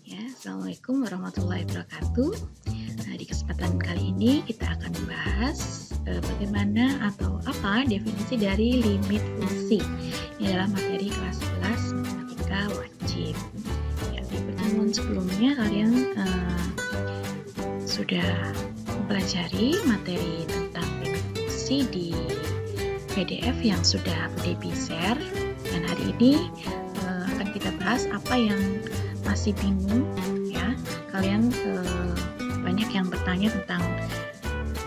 Ya, Assalamualaikum warahmatullahi wabarakatuh. Nah, di kesempatan kali ini kita akan membahas bagaimana atau apa definisi dari limit fungsi. Ini adalah materi kelas 11 matematika wajib. Ya, di pertemuan sebelumnya kalian sudah mempelajari materi tentang limit fungsi di PDF yang sudah Debbie share, dan hari ini akan kita bahas apa yang masih bingung ya. Kalian banyak yang bertanya tentang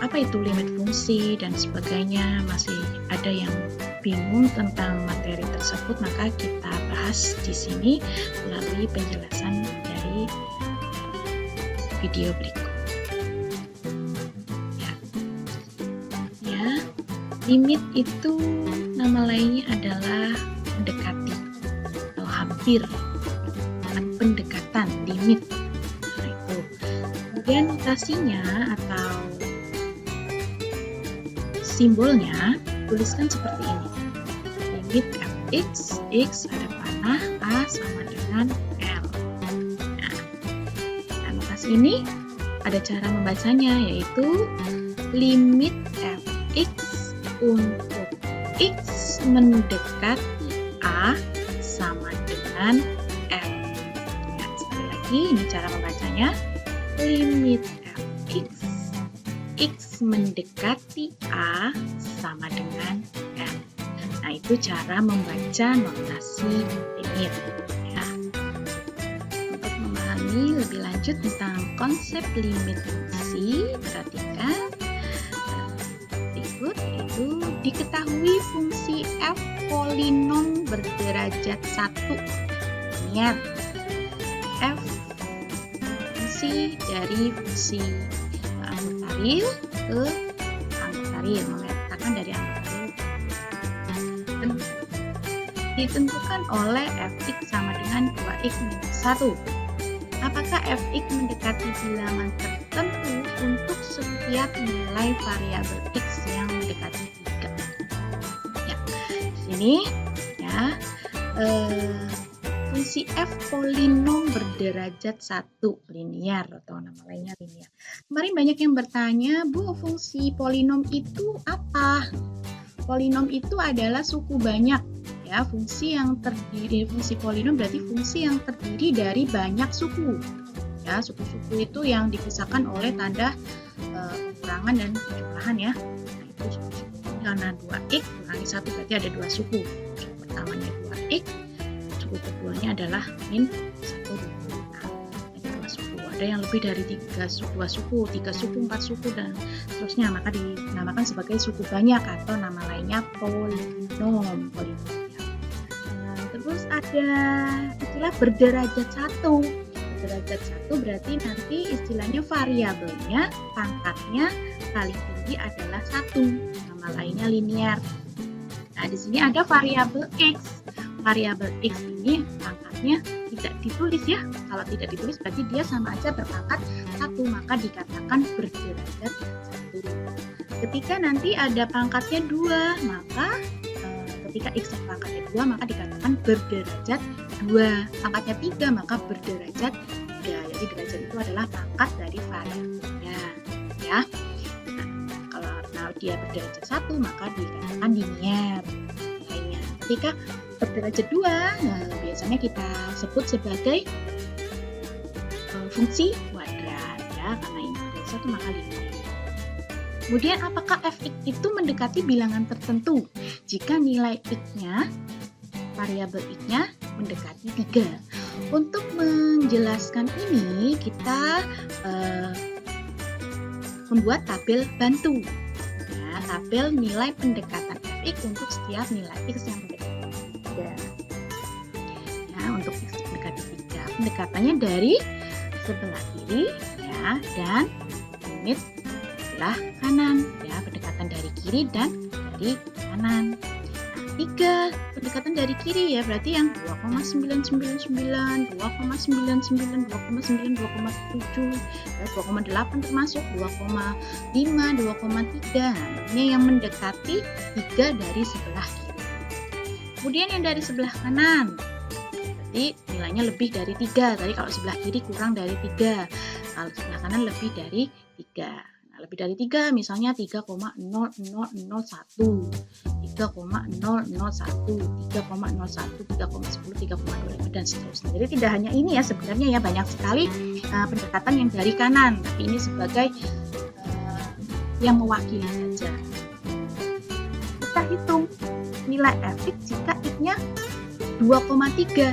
apa itu limit fungsi dan sebagainya, masih ada yang bingung tentang materi tersebut, maka kita bahas di sini melalui penjelasan dari video berikut. Ya, limit itu nama lainnya adalah mendekati atau hampir, pendekatan limit. Nah, itu. Kemudian notasinya atau simbolnya tuliskan seperti ini. Limit fx, x ada panah, a sama dengan l. Nah, notasi ini ada cara membacanya, yaitu limit fx untuk x mendekati a sama dengan l. Ini cara membacanya, limit fx, x mendekati a sama dengan l. Nah, itu cara membaca notasi limit ya. Untuk memahami lebih lanjut tentang konsep limit fungsi, perhatikan berikut, itu diketahui fungsi f polinom berderajat 1 linear. F fungsi dari fungsi angka real ke angka real, memetakan dari angka real ditentukan oleh fx sama dengan 2x minus 1. Apakah fx mendekati bilangan tertentu untuk setiap nilai variabel x yang mendekati 3? Ya, di sini ya, fungsi f polinom berderajat 1 linear atau nama lainnya linear. Kemarin banyak yang bertanya, Bu, fungsi polinom itu apa? Polinom itu adalah suku banyak ya. Fungsi polinom berarti fungsi yang terdiri dari banyak suku ya. Suku-suku itu yang dipisahkan oleh tanda pengurangan dan penjumlahan ya. Nah, itu suku-suku. Karena 2x kurangi 1 berarti ada 2 suku. Suku pertamanya 2x, suku keduanya adalah min 1. Nah, ada 2 suku. Ada yang lebih dari 2 suku, 3 suku, 4 suku dan seterusnya, maka dinamakan sebagai suku banyak atau nama lainnya polinom. Terus ada istilah berderajat 1. Berderajat 1 berarti nanti istilahnya variabelnya, pangkatnya paling tinggi adalah 1. Nama lainnya linear. Nah, di sini ada variabel x. Variabel x ini pangkatnya tidak ditulis ya. Kalau tidak ditulis berarti dia sama aja berpangkat 1, maka dikatakan berderajat 1. Ketika nanti ada pangkatnya 2, maka ketika x pangkatnya 2 maka dikatakan berderajat 2. Pangkatnya 3 maka berderajat 3. Jadi derajat itu adalah pangkat dari variabelnya ya. Nah, kalau dia berderajat 1 maka dikatakan linear. Ketika berderajat 2, nah, biasanya kita sebut sebagai fungsi kuadrat ya, karena ini berderajat 1 maka linear. Kemudian apakah fx itu mendekati bilangan tertentu jika nilai x-nya, variabel x-nya mendekati 3? Untuk menjelaskan ini kita membuat tabel bantu ya, tabel nilai pendekatan fx untuk setiap nilai x yang mendekati 3 ya. Untuk x mendekati 3, pendekatannya dari sebelah kiri ya, dan limit sebelah kanan ya, pendekatan dari kiri dan dari kanan. 3 pendekatan dari kiri ya, berarti yang 2,999, 2,99, 2,9, 2,7 ya, 2,8 termasuk 2,5, 2,3. Ini yang mendekati 3 dari sebelah kiri. Kemudian yang dari sebelah kanan berarti nilainya lebih dari 3. Tadi kalau sebelah kiri kurang dari 3, kalau sebelah kanan lebih dari 3. Nah, lebih dari 3 misalnya 3,0001, 3,001, 3,01, 3,10, 3,25 dan seterusnya. Jadi tidak hanya ini ya, sebenarnya ya banyak sekali pendekatan yang dari kanan, tapi ini sebagai yang mewakili saja. Kita hitung nilai fx jika x-nya 2,3.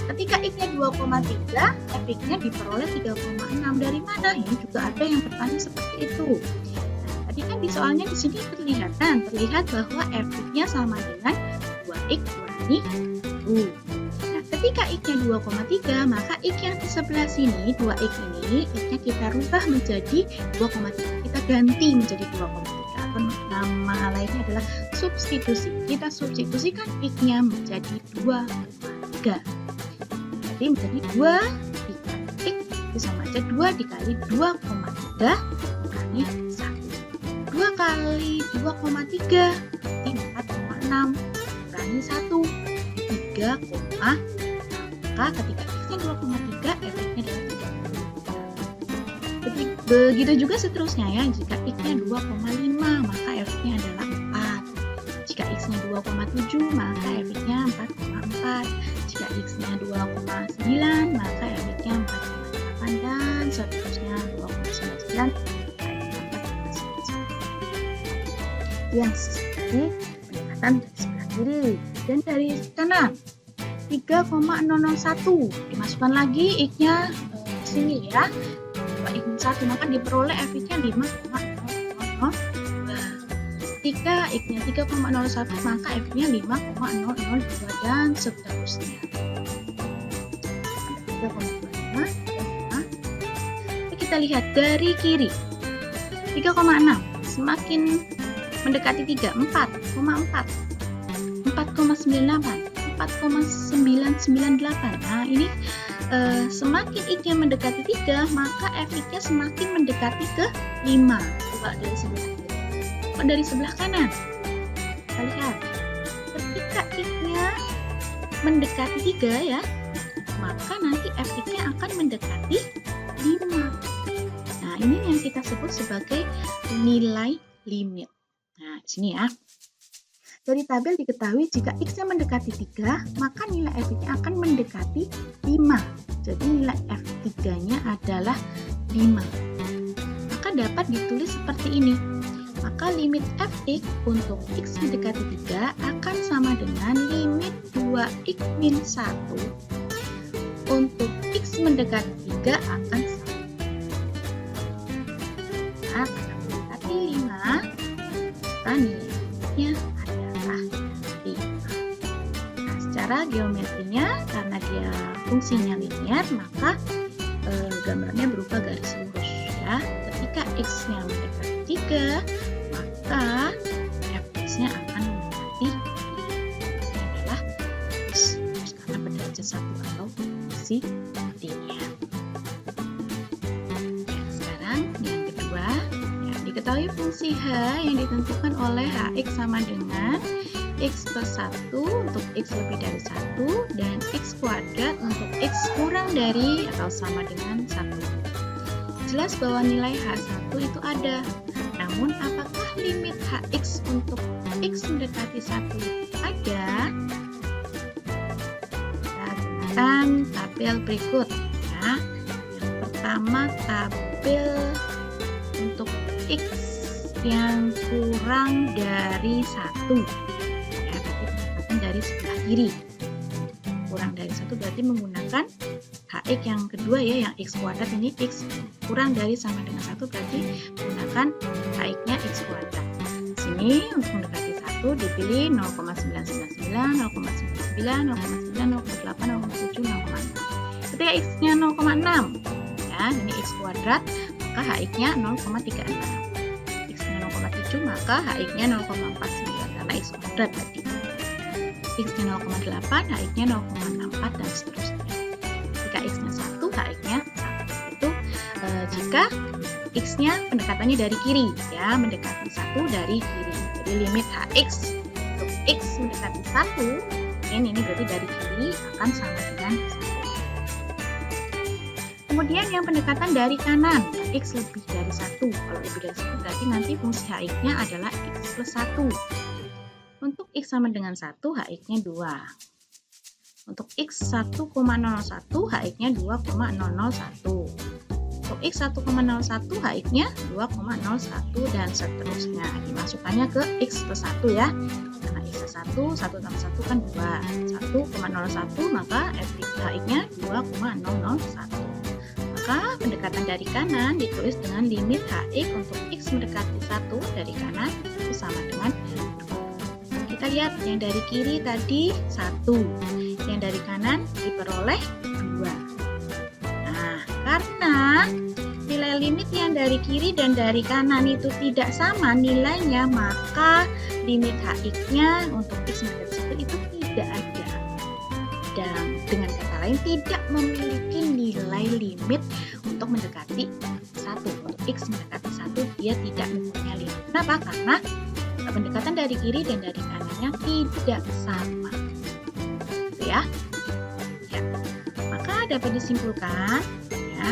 Ketika x-nya 2,3, fx-nya diperoleh 3,6. Dari mana? Ya juga ada yang bertanya seperti itu. Nah, tadi kan di soalnya di sini terlihat bahwa fx-nya sama dengan 2x kurangi 1. Nah, ketika x-nya 2,3, maka x yang di sebelah sini, 2x ini, x-nya kita rubah menjadi 2,3. Kita ganti menjadi 2,3. Nama lainnya adalah substitusi. Kita substitusikan x-nya menjadi 2,3. Jadi menjadi 2 dikali x itu sama aja 2 dikali 2,3 kurangi 1. 2 kali 2,3 berarti 4,6 kurangi 1 3, maka ketika x-nya 2,3 fx-nya adalah 3. Begitu juga seterusnya ya, jika x-nya 2,5 maka fx-nya adalah 4. Jika x-nya 2,7 maka fx-nya 4,4. Jika x-nya 2,9 maka fx-nya 4,8 dan seterusnya 2,99 yang seperti pendekatan dari sebelah kiri dan dari kanan. 3,001 dimasukkan lagi x-nya sini ya, x-1 maka diperoleh fx-nya 5,002. Ketika x-nya 3,01 maka f-nya 5,002 dan seterusnya. 3,25. Kita lihat dari kiri. 3,6 semakin mendekati 3, 4,4, 4,98, 4,998. Nah, ini semakin x-nya mendekati 3, maka fx-nya semakin mendekati ke 5. Coba dari sebelah kiri. Dari sebelah kanan. Kita lihat. Ketika x-nya mendekati 3 ya, maka nanti fx-nya akan mendekati 5. Nah, ini yang kita sebut sebagai nilai limit. Nah, di sini ya. Dari tabel diketahui jika x-nya mendekati 3, maka nilai fx-nya akan mendekati 5. Jadi nilai f3-nya adalah 5. Maka dapat ditulis seperti ini. Maka limit fx untuk x mendekati 3 akan sama dengan limit 2x min 1 untuk x mendekati 3 akan sama. Nah, karena mendekati 5, maka nilainya adalah 5. Nah, secara geometrinya, karena dia fungsinya linear, maka gambarnya berupa garis lurus ya. Ketika x-nya mendekati 3, maka fx-nya akan mendekati ini adalah terus karena berderajat 1 atau fungsi linear. Ya, sekarang yang kedua, ya, diketahui fungsi h yang ditentukan oleh hx sama dengan x plus 1 untuk x lebih dari 1 dan x kuadrat untuk x kurang dari atau sama dengan 1. Jelas bahwa nilai h1 itu ada. Namun apakah limit hx untuk x mendekati 1 ada? Kita gunakan tabel berikut ya. Yang pertama tabel untuk x yang kurang dari 1. Ya, berarti pendekatan dari sebelah kiri. Kurang dari 1 berarti menggunakan hx yang kedua ya, yang x kuadrat ini x kurang dari sama dengan 1 berarti menggunakan hx-nya x kuadrat. Sini untuk mendekati 1 dipilih 0,999, 0,99, 0,9, 0,8, 0,7, 0,6. Ketika x-nya 0,6 ya, ini x kuadrat, maka hx-nya 0,36. X-nya 0,7 maka hx-nya 0,49 karena x kuadrat tadi. X-nya 0,8, hx-nya 0,64 dan seterusnya. Jika x-nya 1, hx-nya 1. Itu jika x-nya pendekatannya dari kiri ya, mendekati 1 dari kiri. Jadi limit hx untuk x mendekati 1 Ini berarti dari kiri akan sama dengan 1. Kemudian yang pendekatan dari kanan, X lebih dari 1. Kalau lebih dari 1 berarti nanti fungsi HX-nya adalah X plus 1. Untuk X sama dengan 1, HX-nya 2. Untuk X 1,01, HX-nya 2,001. Untuk X 1,01, HX-nya 2,01 dan seterusnya. Dimasukkannya ke X plus 1 ya. Karena X plus 1, 1 tambah 1 kan 2. 1,01 maka HX-nya 2,001. Maka pendekatan dari kanan ditulis dengan limit HX untuk X mendekati 1 dari kanan itu sama dengan 2. Kita lihat yang dari kiri tadi 1, yang dari kanan diperoleh 2. Nah, karena nilai limit yang dari kiri dan dari kanan itu tidak sama nilainya, maka limit HX-nya untuk X mendekati 1 itu tidak ada. Dan dengan kata lain tidak memiliki nilai limit untuk mendekati 1. Untuk X mendekati 1 dia tidak mempunyai limit. Kenapa? Karena pendekatan dari kiri dan dari kanannya tidak sama. Gitu ya. Maka dapat disimpulkan ya,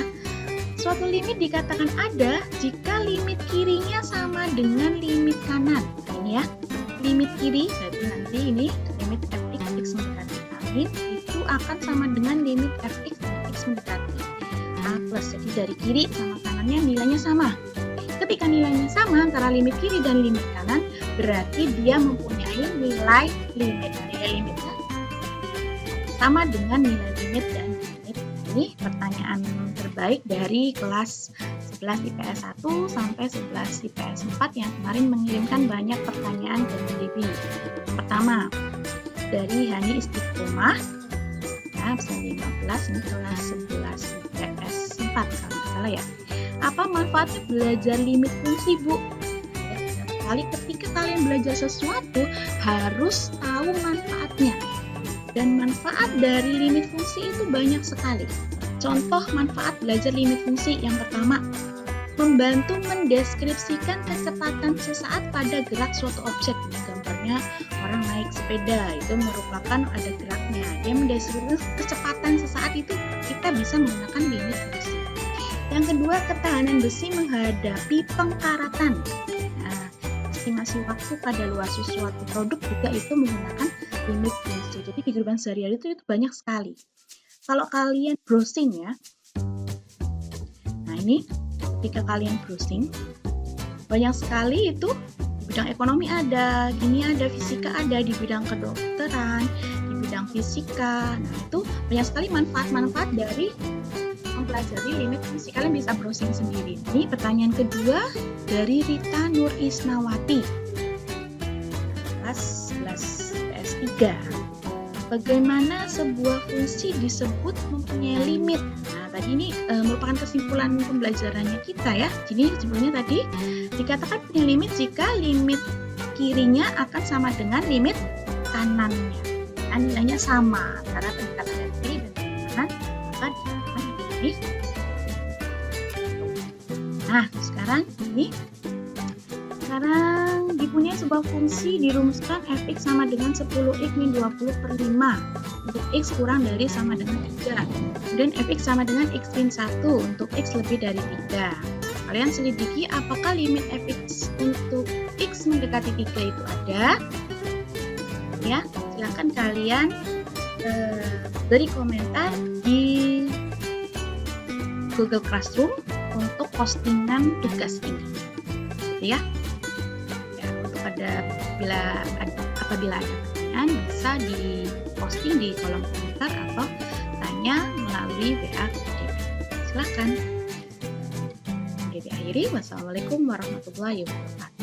suatu limit dikatakan ada jika limit kirinya sama dengan limit kanan. Nah, ini ya. Limit kiri berarti nanti ini limit fx x mendekati a itu akan sama dengan limit fx x mendekati a plus. Jadi dari kiri sama kanannya nilainya sama. Ketika nilainya sama antara limit kiri dan limit kanan, berarti dia mempunyai nilai limit. Nilai limitnya sama dengan nilai limit dan limit. Ini pertanyaan terbaik dari kelas 11 IPS 1 sampai 11 IPS 4 yang kemarin mengirimkan banyak pertanyaan ke MDB. Pertama, dari Hani Istiqomah, ya, pesan 15, ini kelas 11 IPS 4 kalau tidak salah ya. Apa manfaatnya belajar limit fungsi, Bu? Ya, sekali ketika kalian belajar sesuatu harus tahu manfaatnya. Dan manfaat dari limit fungsi itu banyak sekali. Contoh manfaat belajar limit fungsi yang pertama, membantu mendeskripsikan kecepatan sesaat pada gerak suatu objek. Gambarnya orang naik sepeda, itu merupakan ada geraknya. Dia mendeskripsikan kecepatan sesaat itu kita bisa menggunakan limit fungsi. Yang kedua, ketahanan besi menghadapi pengkaratan. Nah, estimasi waktu pada luas suatu produk juga itu menggunakan limit fungsi. Jadi di kehidupan sehari-hari itu banyak sekali. Kalau kalian browsing ya, nah ini ketika kalian browsing, banyak sekali itu di bidang ekonomi ada, kimia ada, fisika ada, di bidang kedokteran, di bidang fisika. Nah itu banyak sekali manfaat-manfaat dari mempelajari limit fungsi. Kalian bisa browsing sendiri. Ini pertanyaan kedua dari Rita Nur Isnawati, kelas 11 PS3. Bagaimana sebuah fungsi disebut mempunyai limit? Nah, tadi ini merupakan kesimpulan pembelajarannya kita ya. Jadi sebelumnya tadi dikatakan punya limit jika limit kirinya akan sama dengan limit kanannya. Nah, nilainya sama antara pendekatan dari kiri dan dari kanan, maka dikatakan limit. Nah, sekarang ini dipunyai sebuah fungsi dirumuskan fx sama dengan 10x min 20 per 5 untuk x kurang dari sama dengan 3. Kemudian fx sama dengan x min 1 untuk x lebih dari 3. Kalian selidiki apakah limit fx untuk x mendekati 3 itu ada. Ya, silakan kalian beri komentar di Google Classroom untuk postingan tugas ini. Ya. Apabila ada pertanyaan bisa diposting di kolom komentar atau tanya melalui WA KDB. Silakan. KDB akhiri. Wassalamualaikum warahmatullahi wabarakatuh.